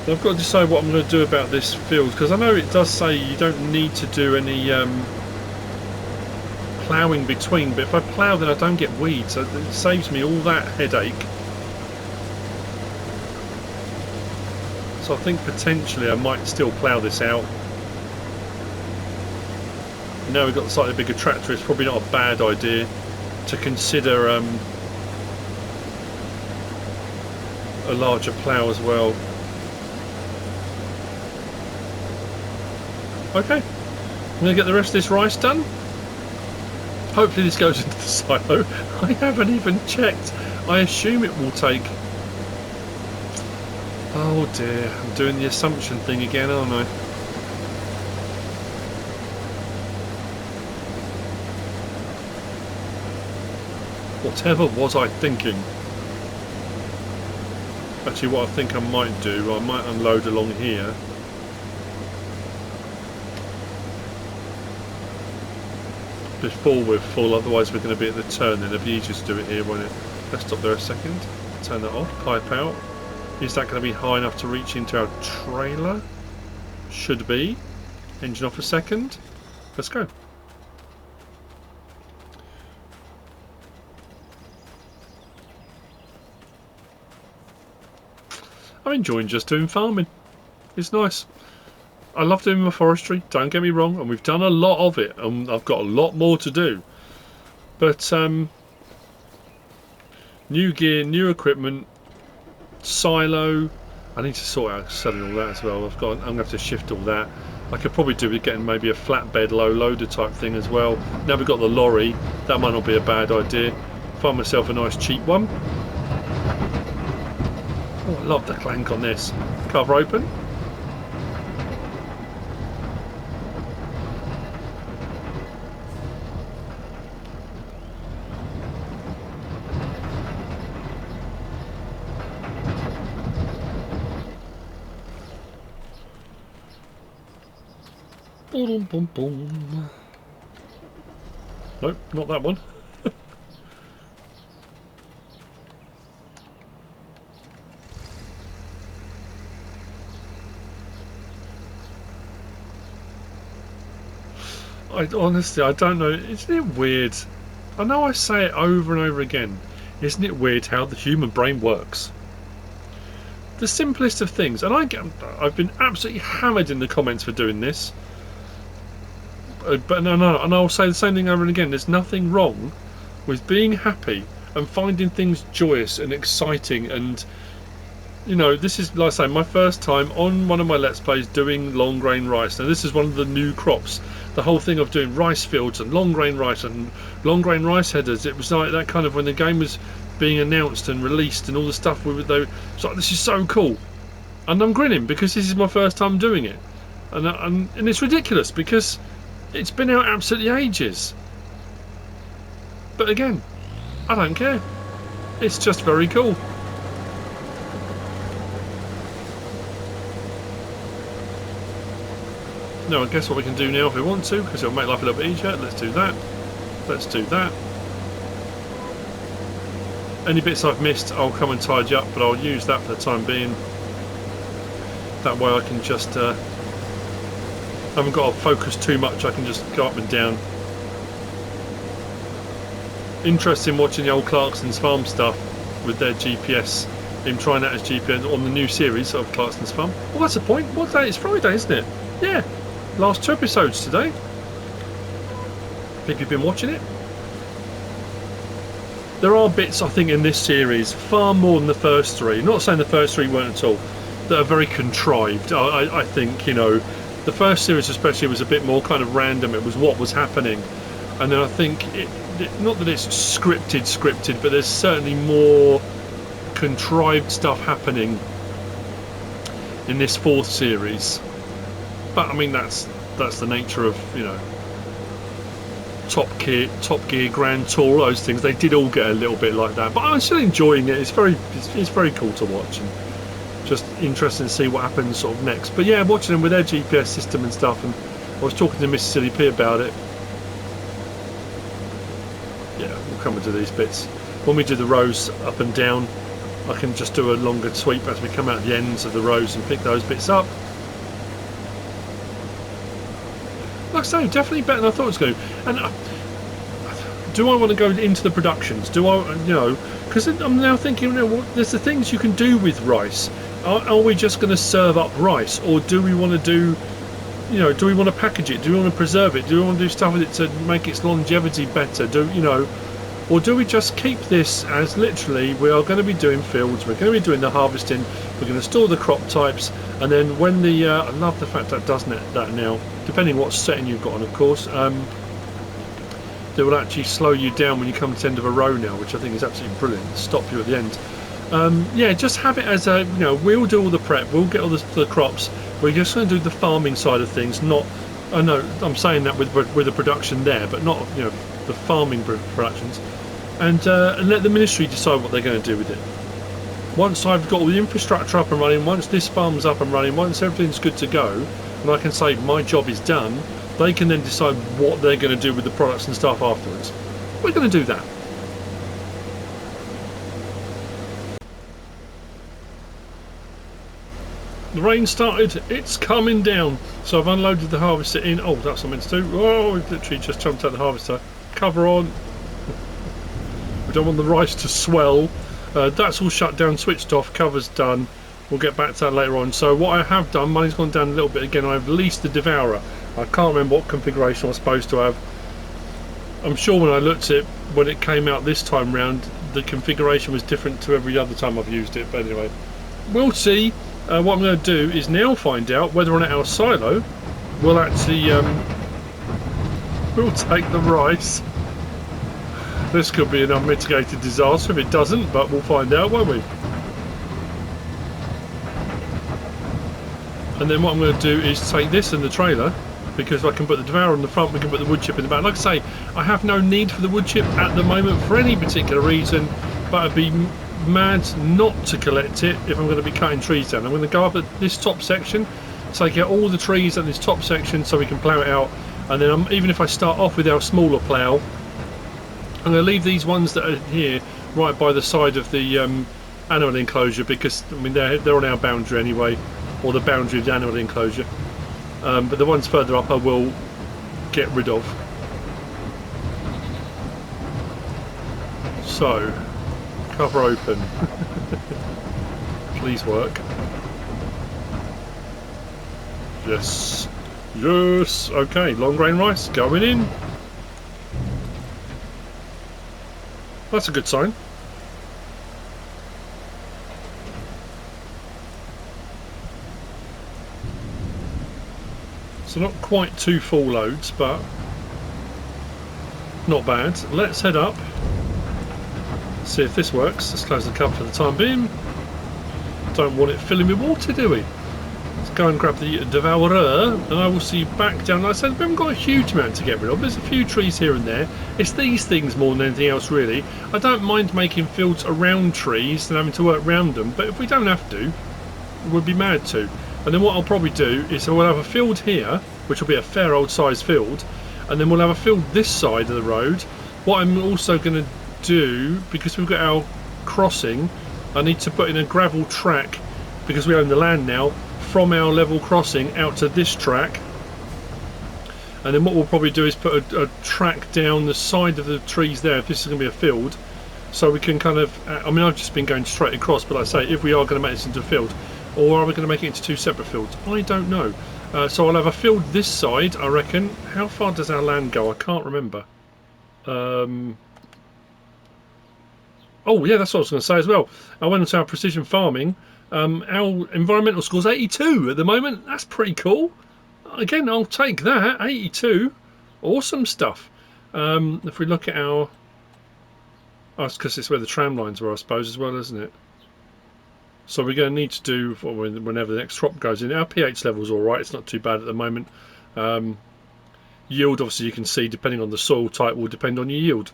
I've got to decide what I'm going to do about this field, because I know it does say you don't need to do any ploughing between, but if I plough then I don't get weeds, so it saves me all that headache. So I think potentially I might still plough this out. Now we've got a slightly bigger tractor, it's probably not a bad idea to consider a larger plough as well. Okay, I'm going to get the rest of this rice done. Hopefully this goes into the silo. I haven't even checked. I assume it will take... Oh dear, I'm doing the assumption thing again, aren't I? Whatever was I thinking? Actually, what I think I might do, I might unload along here. Before we're full, otherwise we're going to be at the turn, and it'll be easier to do it here, won't it? Let's stop there a second, turn that off, pipe out. Is that going to be high enough to reach into our trailer? Should be. Engine off a second. Let's go. I'm enjoying just doing farming. It's nice. I love doing my forestry, don't get me wrong, and we've done a lot of it, and I've got a lot more to do. But new gear, new equipment, silo. I need to sort out selling all that as well. I'm going to have to shift all that. I could probably do with getting maybe a flatbed low loader type thing as well. Now we've got the lorry, that might not be a bad idea. Find myself a nice cheap one. Oh, I love the clank on this. Cover open. Boom, boom, boom. Nope, not that one. Honestly, I don't know. Isn't it weird? I know I say it over and over again. Isn't it weird how the human brain works? The simplest of things, and I've been absolutely hammered in the comments for doing this. But no, and I'll say the same thing over and again. There's nothing wrong with being happy and finding things joyous and exciting, and you know, this is, like I say, my first time on one of my Let's Plays doing long grain rice. Now this is one of the new crops. The whole thing of doing rice fields and long grain rice headers, it was like that kind of when the game was being announced and released and all the stuff with it. It's like, this is so cool, and I'm grinning because this is my first time doing it, and it's ridiculous because it's been out absolutely ages. But again, I don't care. It's just very cool. Now I guess what we can do now if we want to, because it'll make life a little bit easier. Let's do that. Let's do that. Any bits I've missed I'll come and tidy up, but I'll use that for the time being. That way I can just I haven't got to focus too much, I can just go up and down. Interesting watching the old Clarkson's Farm stuff with their GPS, him trying that as GPS on the new series of Clarkson's Farm. Well, that's the point. What day? It's Friday, isn't it? Yeah, last 2 episodes today. Have you been watching it? There are bits, I think, in this series, far more than the first 3. Not saying the first 3 weren't at all, that are very contrived. I think, you know, the first series especially was a bit more kind of random. It was what was happening, and then I think not that it's scripted, but there's certainly more contrived stuff happening in this 4th series. But I mean, that's the nature of, you know, Top Gear, Grand Tour, all those things. They did all get a little bit like that, but I'm still enjoying it. It's very cool to watch, and just interesting to see what happens sort of next. But yeah, watching them with their GPS system and stuff, and I was talking to MrSealyp about it. Yeah, we'll come into these bits. When we do the rows up and down, I can just do a longer sweep as we come out the ends of the rows and pick those bits up. Like I say, definitely better than I thought it was going to. And do I want to go into the productions? Do I, you know, because I'm now thinking, you know, there's the things you can do with rice. Are we just going to serve up rice, or do we want to do, you know, do we want to package it? Do we want to preserve it? Do we want to do stuff with it to make its longevity better? You know, or do we just keep this as literally we are going to be doing fields, we're going to be doing the harvesting, we're going to store the crop types, and then when the I love the fact that does that now, depending what setting you've got on, of course, they will actually slow you down when you come to the end of a row now, which I think is absolutely brilliant. Stop you at the end. Yeah, just have it as a, you know, we'll do all the prep, we'll get all the crops, we're just going to do the farming side of things. Not, I know I'm saying that with the production there, but not, you know, the farming productions, and let the ministry decide what they're going to do with it. Once I've got all the infrastructure up and running, once this farm's up and running, once everything's good to go, and I can say my job is done, they can then decide what they're going to do with the products and stuff afterwards. We're going to do that. The rain started, it's coming down. So I've unloaded the harvester in. Oh, that's what I meant to do. Oh, we've literally just jumped out the harvester. Cover on. We don't want the rice to swell. That's all shut down, switched off, cover's done. We'll get back to that later on. So what I have done, money's gone down a little bit again, I've leased the Devourer. I can't remember what configuration I was supposed to have. I'm sure when I looked at it, when it came out this time round, the configuration was different to every other time I've used it. But anyway, we'll see. What I'm going to do is now find out whether or not our silo will actually will take the rice. This could be an unmitigated disaster if it doesn't, but we'll find out, won't we? And then what I'm going to do is take this in the trailer, because I can put the Devourer in the front, we can put the wood chip in the back. Like I say, I have no need for the wood chip at the moment for any particular reason, but I'd be mad not to collect it if I'm going to be cutting trees down. I'm going to go up at this top section, take out all the trees at this top section so we can plough it out, and then even if I start off with our smaller plough, I'm going to leave these ones that are here right by the side of the animal enclosure, because I mean they're on our boundary anyway, or the boundary of the animal enclosure, but the ones further up I will get rid of. So cover open. Please work. Yes, yes. Okay, long grain rice going in. That's a good sign. So not quite 2 full loads, but not bad. Let's head up. See if this works. Let's close the cover for the time being. Don't want it filling with water, do we? Let's go and grab the Devourer, and I will see you back down. Like I said, we haven't got a huge amount to get rid of. There's a few trees here and there. It's these things more than anything else, really. I don't mind making fields around trees and having to work around them, but if we don't have to, we'd be mad to. And then what I'll probably do is we'll have a field here, which will be a fair old sized field, and then we'll have a field this side of the road. What I'm also going to do, because we've got our crossing, I need to put in a gravel track, because we own the land now, from our level crossing out to this track. And then what we'll probably do is put a track down the side of the trees there, if this is going to be a field, so we can kind of, I mean I've just been going straight across, but like I say, if we are going to make this into a field, or are we going to make it into 2 separate fields, I don't know. So I'll have a field this side, I reckon. How far does our land go? I can't remember. Oh yeah, that's what I was going to say as well. I went into our precision farming. Our environmental score's 82 at the moment. That's pretty cool. Again, I'll take that. 82. Awesome stuff. If we look at our... Oh, it's because it's where the tram lines were, I suppose, as well, isn't it? So we're going to need to do, whenever the next crop goes in, our pH level's alright, it's not too bad at the moment. Yield, obviously, you can see, depending on the soil type, will depend on your yield.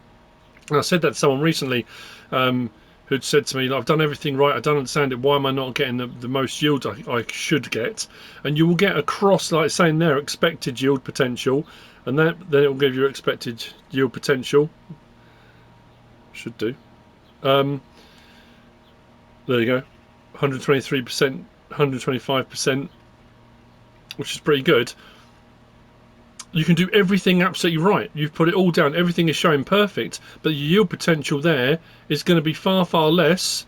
And I said that to someone recently who'd said to me, I've done everything right, I don't understand it, why am I not getting the most yield I should get? And you will get across, like saying there, expected yield potential, and then it will give you expected yield potential. Should do. There you go. 123%, 125%, which is pretty good. You can do everything absolutely right. You've put it all down. Everything is showing perfect, but your yield potential there is going to be far, far less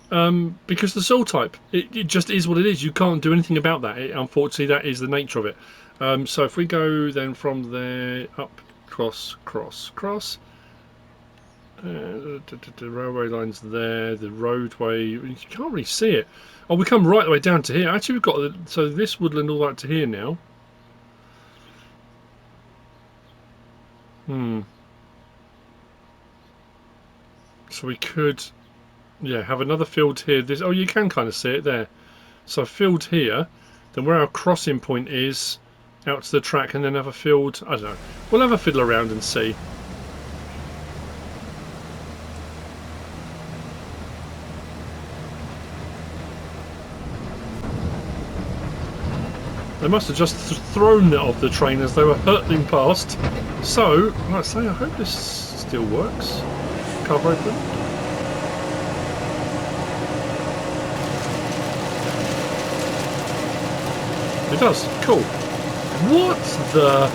because the soil type. It just is what it is. You can't do anything about that. Unfortunately, that is the nature of it. So if we go then from there up, cross, the railway line's there, the roadway, you can't really see it. Oh, we come right the way down to here. Actually, we've got so this woodland all the way up to here now. So we could, yeah, have another field here. Oh, you can kind of see it there. So a field here, then where our crossing point is, out to the track, and then have a field. I don't know. We'll have a fiddle around and see. They must have just thrown it off the train as they were hurtling past. So, like I say, I hope this still works. Cover open. It does. Cool. What the?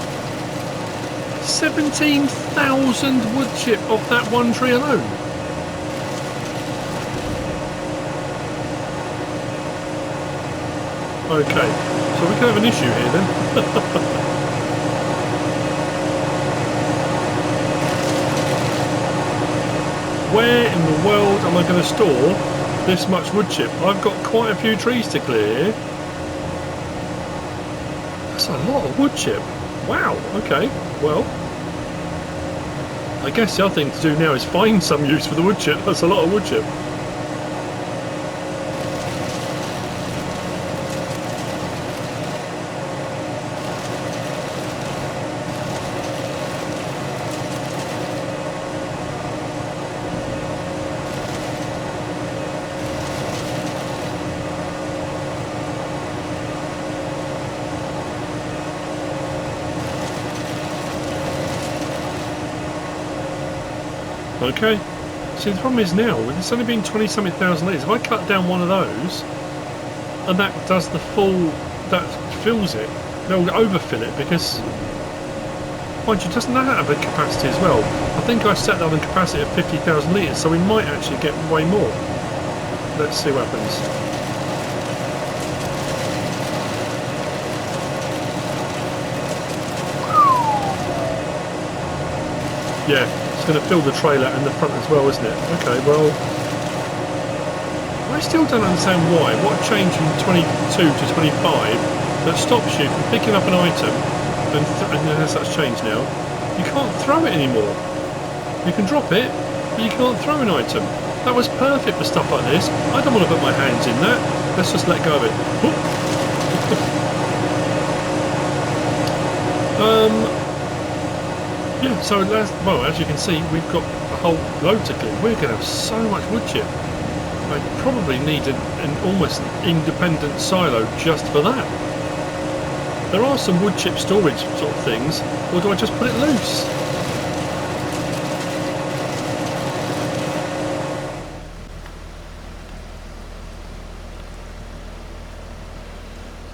17,000 wood chip off that one tree alone. Okay. So we could have an issue here then. Where in the world am I going to store this much wood chip? I've got quite a few trees to clear here. That's a lot of wood chip. Wow, okay, well, I guess the other thing to do now is find some use for the wood chip. That's a lot of wood chip. Okay, see the problem is now, it's only been 20-something thousand litres. If I cut down one of those, and that does the full, that fills it, they'll overfill it because, mind you, doesn't that have a capacity as well? I think I set that on a capacity of 50,000 litres, so we might actually get way more. Let's see what happens. Yeah. Going to fill the trailer and the front as well, isn't it? Okay, well, I still don't understand why. What changed from 22 to 25 that stops you from picking up an item, and as that's changed now, you can't throw it anymore. You can drop it, but you can't throw an item. That was perfect for stuff like this. I don't want to put my hands in that. Let's just let go of it. Yeah, so well, as you can see, we've got a whole load to clear. We're going to have so much wood chip. I probably need an almost independent silo just for that. There are some wood chip storage sort of things, or do I just put it loose?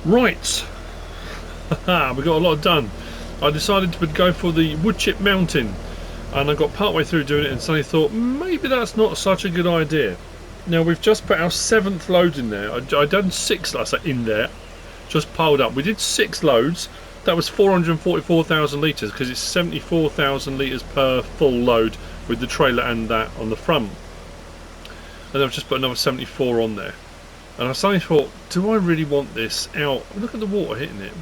Right. Haha, we got a lot done. I decided to go for the wood chip mountain, and I got partway through doing it and suddenly thought maybe that's not such a good idea. Now we've just put our 7th load in there. I done 6, I say, in there, just piled up. We did 6 loads. That was 444,000 litres because it's 74,000 litres per full load with the trailer and that on the front. And then I've just put another 74 on there. And I suddenly thought, do I really want this out? Look at the water hitting it.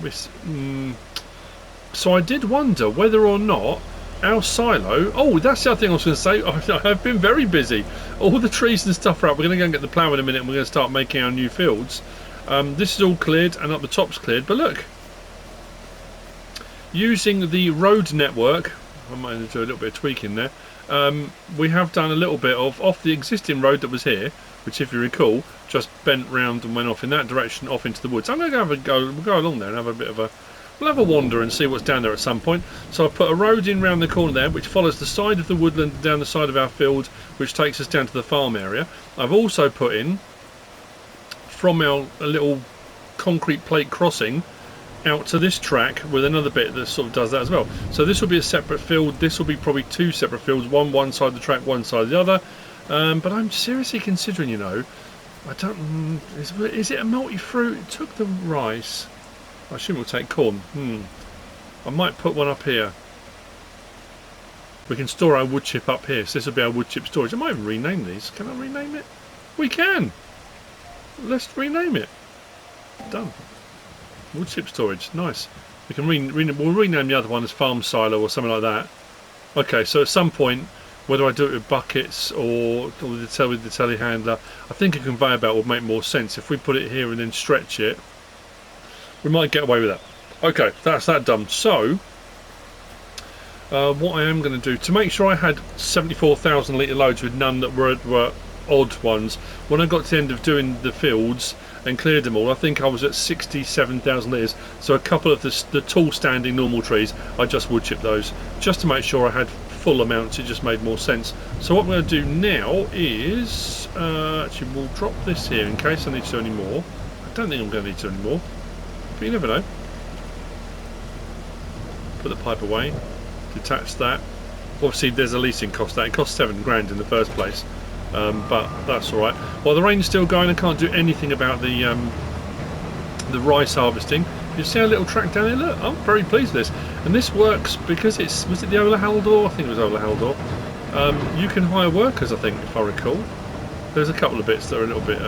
So I did wonder whether or not our silo. Oh, that's the other thing I was going to say. I've been very busy. All the trees and stuff are up. We're going to go and get the plough in a minute, and we're going to start making our new fields. This is all cleared, and up the top's cleared. But look, using the road network, I might do a little bit of tweaking there. We have done a little bit of off the existing road that was here, which, if you recall, just bent round and went off in that direction, off into the woods. I'm going to have a go. We'll go along there and have a bit of a. We'll have a wander and see what's down there at some point. So I've put a road in round the corner there, which follows the side of the woodland down the side of our field, which takes us down to the farm area. I've also put in, from a little concrete plate crossing, out to this track with another bit that sort of does that as well. So this will be a separate field. This will be probably two separate fields, one side of the track, one side of the other. But I'm seriously considering, you know, I don't. Is it a multi-fruit? It took the rice. I assume we'll take corn. I might put one up here. We can store our wood chip up here, so this will be our wood chip storage. I might even rename these. Can I rename it? We can! Let's rename it. Done. Wood chip storage. Nice. We can we'll rename the other one as farm silo or something like that. Okay, so at some point, whether I do it with buckets or with the telehandler, I think a conveyor belt would make more sense. If we put it here and then stretch it, we might get away with that. Okay, that's that done. So, what I am going to do, to make sure I had 74,000 litre loads with none that were odd ones, when I got to the end of doing the fields and cleared them all, I think I was at 67,000 litres. So a couple of the tall standing normal trees, I just wood chipped those, just to make sure I had full amounts. It just made more sense. So what I'm going to do now is, actually we'll drop this here in case I need to do any more. I don't think I'm going to need to do any more. But you never know. Put the pipe away, detach that. Obviously there's a leasing cost. That it cost £7 in the first place, but that's alright. While the rain's still going, I can't do anything about the rice harvesting. You see our little track down there? Look, I'm very pleased with this. And this works because it's, was it the Ola Haldor? I think it was Ola Haldor. You can hire workers, I think, if I recall. There's a couple of bits that are a little bit,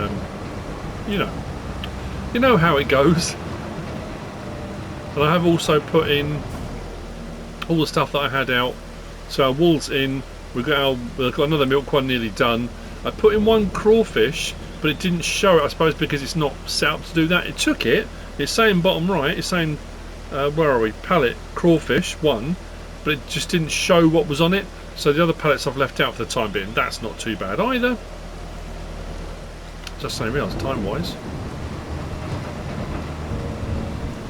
you know how it goes. And I have also put in all the stuff that I had out. So our wool's in. We've got another milk one nearly done. I put in one crawfish, but it didn't show it, I suppose, because it's not set up to do that. It took it. It's saying bottom right. It's saying, where are we? Pallet crawfish 1, but it just didn't show what was on it. So the other pallets I've left out for the time being. That's not too bad either. Just saying, realize time-wise.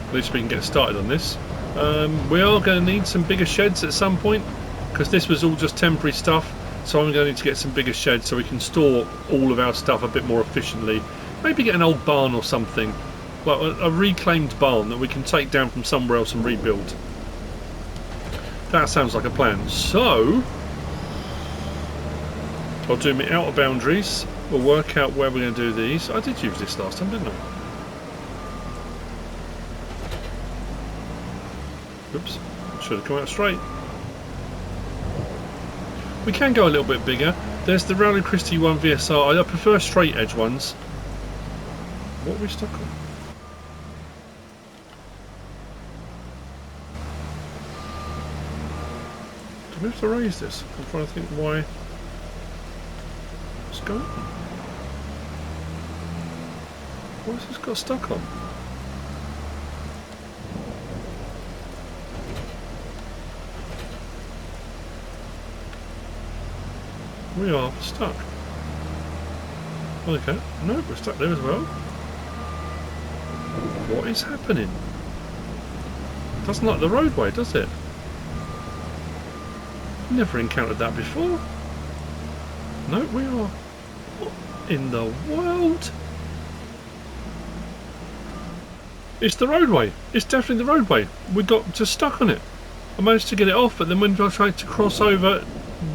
At least we can get started on this. We are going to need some bigger sheds at some point, because this was all just temporary stuff. So I'm going to need to get some bigger sheds so we can store all of our stuff a bit more efficiently. Maybe get an old barn or something, like a reclaimed barn that we can take down from somewhere else and rebuild. That sounds like a plan. So I'll do my outer boundaries. We'll work out where we're going to do these. I did use this last time, didn't I? Oops, should have come out straight. We can go a little bit bigger. There's the Rowley Christie 1 VSR. I prefer straight edge ones. What are we stuck on? Do we have to raise this? I'm trying to think why. What's going on? What's this got stuck on? We are stuck. Okay, no, we're stuck there as well. What is happening? Doesn't like the roadway, does it? Never encountered that before. No, we are. What in the world? It's the roadway. It's definitely the roadway. We got just stuck on it. I managed to get it off, but then when I tried to cross over,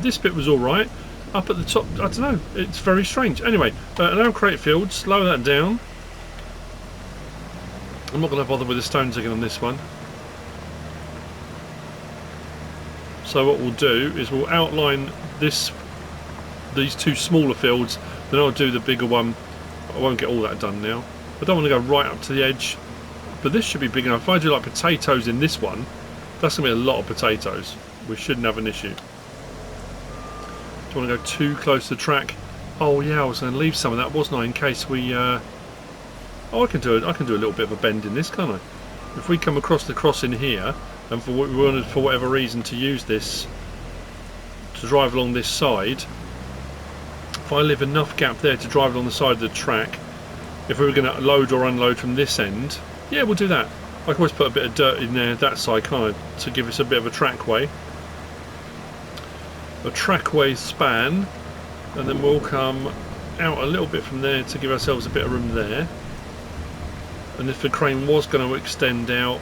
this bit was all right. Up at the top, I don't know, it's very strange. Anyway, now create fields, slow that down. I'm not going to bother with the stones again on this one. So what we'll do is we'll outline these two smaller fields, then I'll do the bigger one. I won't get all that done now. I don't want to go right up to the edge, but this should be big enough. If I do like potatoes in this one, that's going to be a lot of potatoes. We shouldn't have an issue. Do you want to go too close to the track? Oh yeah, I was going to leave some of that, wasn't I, in case we... Oh, I can do a little bit of a bend in this, can't I? If we come across the crossing here, and we wanted for whatever reason to use this to drive along this side, if I leave enough gap there to drive along the side of the track, if we were going to load or unload from this end, yeah, we'll do that. I can always put a bit of dirt in there, that side, can't I, to give us a bit of a trackway. A trackway span, and then we'll come out a little bit from there to give ourselves a bit of room there. And if the crane was going to extend out,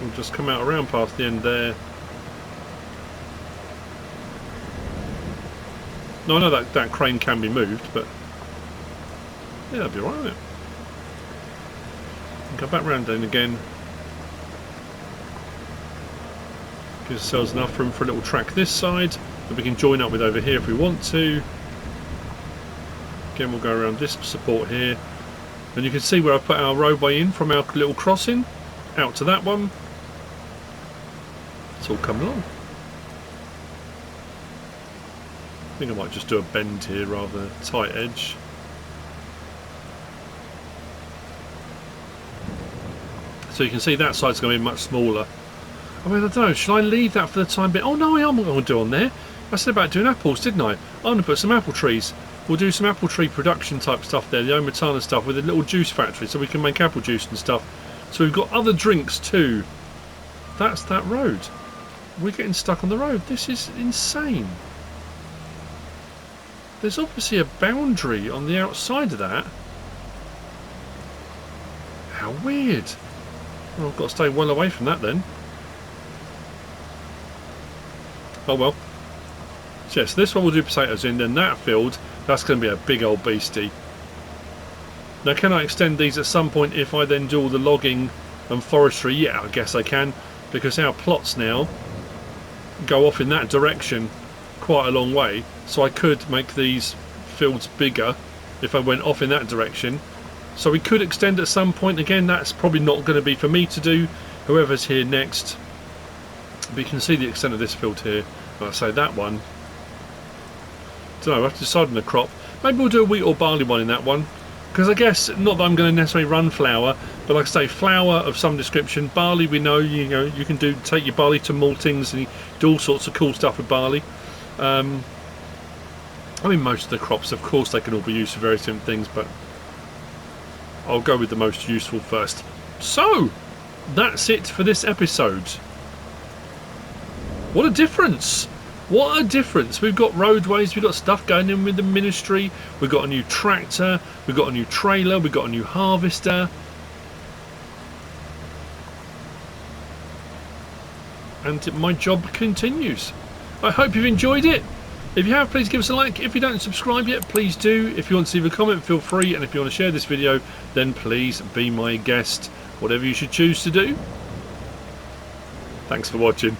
we'll just come out around past the end there. No, I know that crane can be moved, but yeah, that'd be alright, wouldn't it? Go back round in again. Gives ourselves enough room for a little track this side that we can join up with over here if we want to. Again, we'll go around this support here, and you can see where I put our roadway in from our little crossing out to that one. It's all coming along. I think I might just do a bend here rather than a tight edge. So you can see that side's going to be much smaller. I mean, I don't know, should I leave that for the time being? Oh no, I am going to do on there. I said about doing apples, didn't I? I'm going to put some apple trees. We'll do some apple tree production type stuff there, the OmaTana stuff with a little juice factory so we can make apple juice and stuff. So we've got other drinks too. That's that road. We're getting stuck on the road. This is insane. There's obviously a boundary on the outside of that. How weird. Well, I've got to stay well away from that then. Oh well. So yes, this one we'll do potatoes in, then that field, that's going to be a big old beastie. Now can I extend these at some point if I then do all the logging and forestry? Yeah, I guess I can, because our plots now go off in that direction quite a long way, so I could make these fields bigger if I went off in that direction. So we could extend at some point. Again, that's probably not going to be for me to do, whoever's here next. But you can see the extent of this field here. Like I say, that one, don't know, I have to decide on the crop. Maybe we'll do a wheat or barley one in that one, because I guess, not that I'm going to necessarily run flour, but like I say, flour of some description. Barley, we know, you can take your barley to maltings and do all sorts of cool stuff with barley. I mean, most of the crops, of course, they can all be used for various different things, but I'll go with the most useful first. So, that's it for this episode. What a difference! What a difference! We've got roadways, we've got stuff going in with the ministry, we've got a new tractor, we've got a new trailer, we've got a new harvester. And my job continues. I hope you've enjoyed it. If you have, please give us a like. If you don't subscribe yet, please do. If you want to leave a comment, feel free. And if you want to share this video, then please be my guest. Whatever you should choose to do. Thanks for watching.